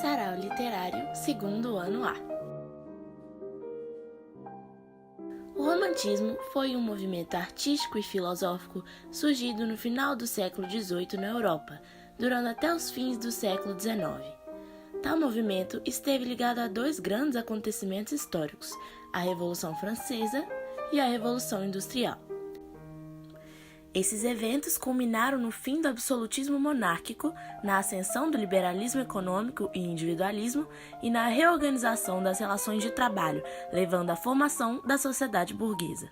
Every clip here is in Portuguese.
Sarau Literário, segundo ano A. O romantismo foi um movimento artístico e filosófico surgido no final do século XVIII na Europa, durando até os fins do século XIX. Tal movimento esteve ligado a dois grandes acontecimentos históricos, a Revolução Francesa e a Revolução Industrial. Esses eventos culminaram no fim do absolutismo monárquico, na ascensão do liberalismo econômico e individualismo e na reorganização das relações de trabalho, levando à formação da sociedade burguesa.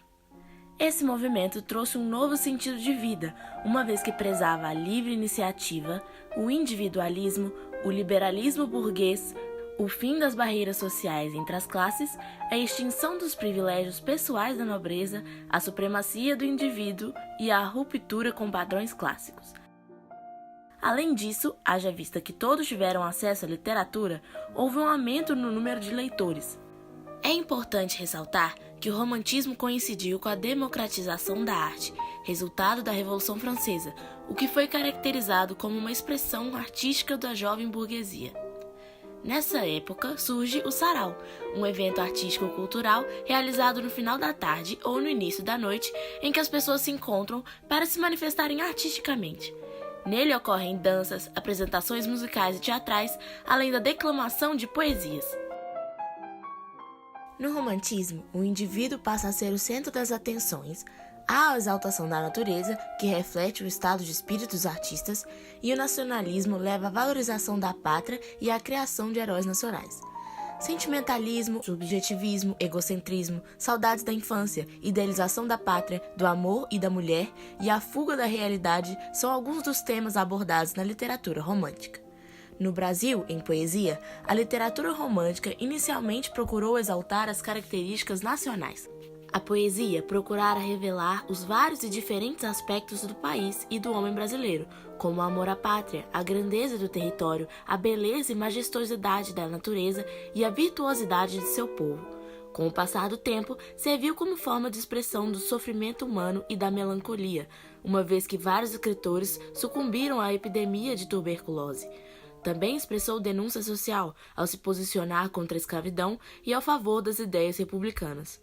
Esse movimento trouxe um novo sentido de vida, uma vez que prezava a livre iniciativa, o individualismo, o liberalismo burguês, o fim das barreiras sociais entre as classes, a extinção dos privilégios pessoais da nobreza, a supremacia do indivíduo e a ruptura com padrões clássicos. Além disso, haja vista que todos tiveram acesso à literatura, houve um aumento no número de leitores. É importante ressaltar que o romantismo coincidiu com a democratização da arte, resultado da Revolução Francesa, o que foi caracterizado como uma expressão artística da jovem burguesia. Nessa época surge o sarau, um evento artístico-cultural realizado no final da tarde ou no início da noite, em que as pessoas se encontram para se manifestarem artisticamente. Nele ocorrem danças, apresentações musicais e teatrais, além da declamação de poesias. No romantismo, o indivíduo passa a ser o centro das atenções, há a exaltação da natureza, que reflete o estado de espírito dos artistas, e o nacionalismo leva à valorização da pátria e à criação de heróis nacionais. Sentimentalismo, subjetivismo, egocentrismo, saudades da infância, idealização da pátria, do amor e da mulher e a fuga da realidade são alguns dos temas abordados na literatura romântica. No Brasil, em poesia, a literatura romântica inicialmente procurou exaltar as características nacionais. A poesia procurara revelar os vários e diferentes aspectos do país e do homem brasileiro, como o amor à pátria, a grandeza do território, a beleza e majestosidade da natureza e a virtuosidade de seu povo. Com o passar do tempo, serviu como forma de expressão do sofrimento humano e da melancolia, uma vez que vários escritores sucumbiram à epidemia de tuberculose. Também expressou denúncia social, ao se posicionar contra a escravidão e ao favor das ideias republicanas.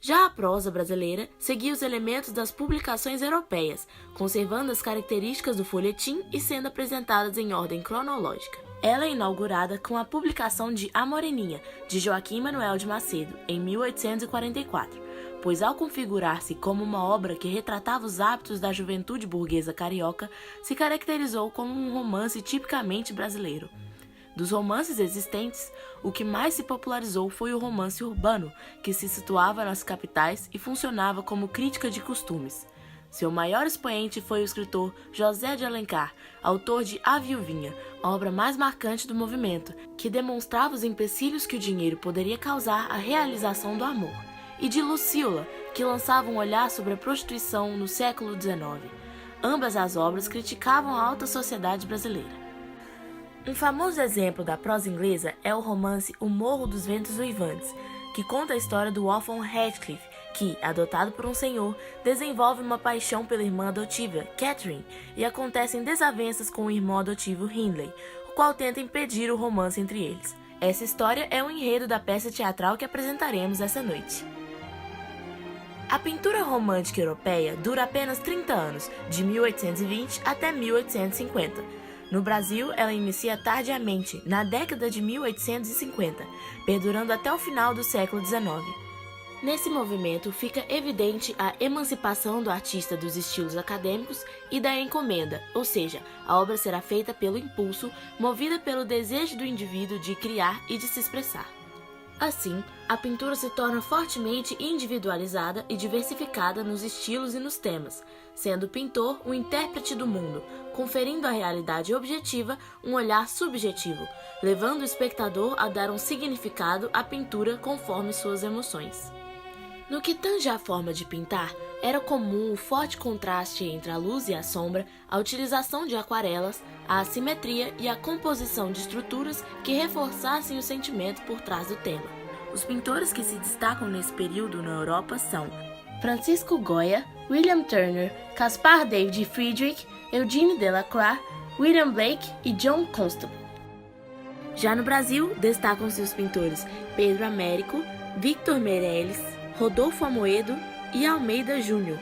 Já a prosa brasileira seguia os elementos das publicações europeias, conservando as características do folhetim e sendo apresentadas em ordem cronológica. Ela é inaugurada com a publicação de A Moreninha, de Joaquim Manuel de Macedo, em 1844, pois ao configurar-se como uma obra que retratava os hábitos da juventude burguesa carioca, se caracterizou como um romance tipicamente brasileiro. Dos romances existentes, o que mais se popularizou foi o romance urbano, que se situava nas capitais e funcionava como crítica de costumes. Seu maior expoente foi o escritor José de Alencar, autor de A Viuvinha, a obra mais marcante do movimento, que demonstrava os empecilhos que o dinheiro poderia causar à realização do amor, e de Lucíola, que lançava um olhar sobre a prostituição no século XIX. Ambas as obras criticavam a alta sociedade brasileira. Um famoso exemplo da prosa inglesa é o romance O Morro dos Ventos Uivantes, que conta a história do órfão Heathcliff, que, adotado por um senhor, desenvolve uma paixão pela irmã adotiva, Catherine, e acontecem desavenças com o irmão adotivo Hindley, o qual tenta impedir o romance entre eles. Essa história é o enredo da peça teatral que apresentaremos essa noite. A pintura romântica europeia dura apenas 30 anos, de 1820 até 1850. No Brasil, ela inicia tardiamente, na década de 1850, perdurando até o final do século XIX. Nesse movimento fica evidente a emancipação do artista dos estilos acadêmicos e da encomenda, ou seja, a obra será feita pelo impulso, movida pelo desejo do indivíduo de criar e de se expressar. Assim, a pintura se torna fortemente individualizada e diversificada nos estilos e nos temas, sendo o pintor um intérprete do mundo, conferindo à realidade objetiva um olhar subjetivo, levando o espectador a dar um significado à pintura conforme suas emoções. No que tange à forma de pintar, era comum o forte contraste entre a luz e a sombra, a utilização de aquarelas, a assimetria e a composição de estruturas que reforçassem o sentimento por trás do tema. Os pintores que se destacam nesse período na Europa são Francisco Goya, William Turner, Caspar David Friedrich, Eugène Delacroix, William Blake e John Constable. Já no Brasil, destacam-se os pintores Pedro Américo, Victor Meirelles, Rodolfo Amoedo e Almeida Júnior.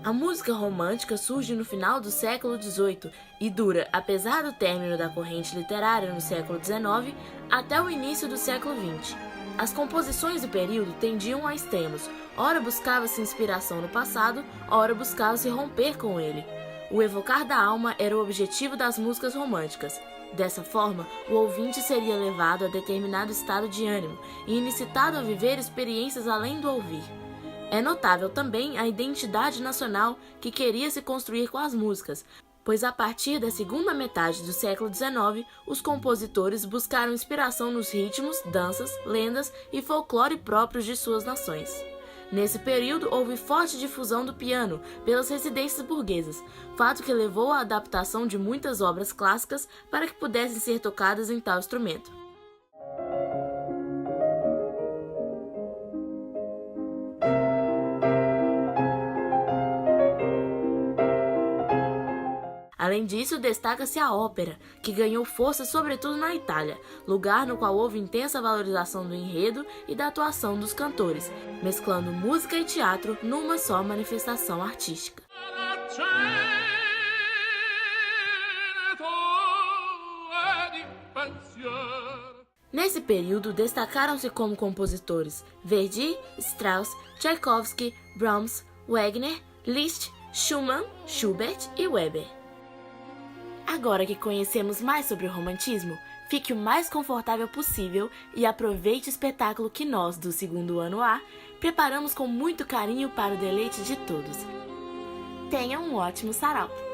A música romântica surge no final do século XVIII e dura, apesar do término da corrente literária no século XIX, até o início do século XX. As composições do período tendiam a extremos, ora buscava-se inspiração no passado, ora buscava-se romper com ele. O evocar da alma era o objetivo das músicas românticas. Dessa forma, o ouvinte seria levado a determinado estado de ânimo e incitado a viver experiências além do ouvir. É notável também a identidade nacional que queria se construir com as músicas, pois a partir da segunda metade do século XIX, os compositores buscaram inspiração nos ritmos, danças, lendas e folclore próprios de suas nações. Nesse período, houve forte difusão do piano pelas residências burguesas, fato que levou à adaptação de muitas obras clássicas para que pudessem ser tocadas em tal instrumento. Além disso, destaca-se a ópera, que ganhou força sobretudo na Itália, lugar no qual houve intensa valorização do enredo e da atuação dos cantores, mesclando música e teatro numa só manifestação artística. Nesse período, destacaram-se como compositores Verdi, Strauss, Tchaikovsky, Brahms, Wagner, Liszt, Schumann, Schubert e Weber. Agora que conhecemos mais sobre o romantismo, fique o mais confortável possível e aproveite o espetáculo que nós, do segundo ano A, preparamos com muito carinho para o deleite de todos. Tenha um ótimo sarau!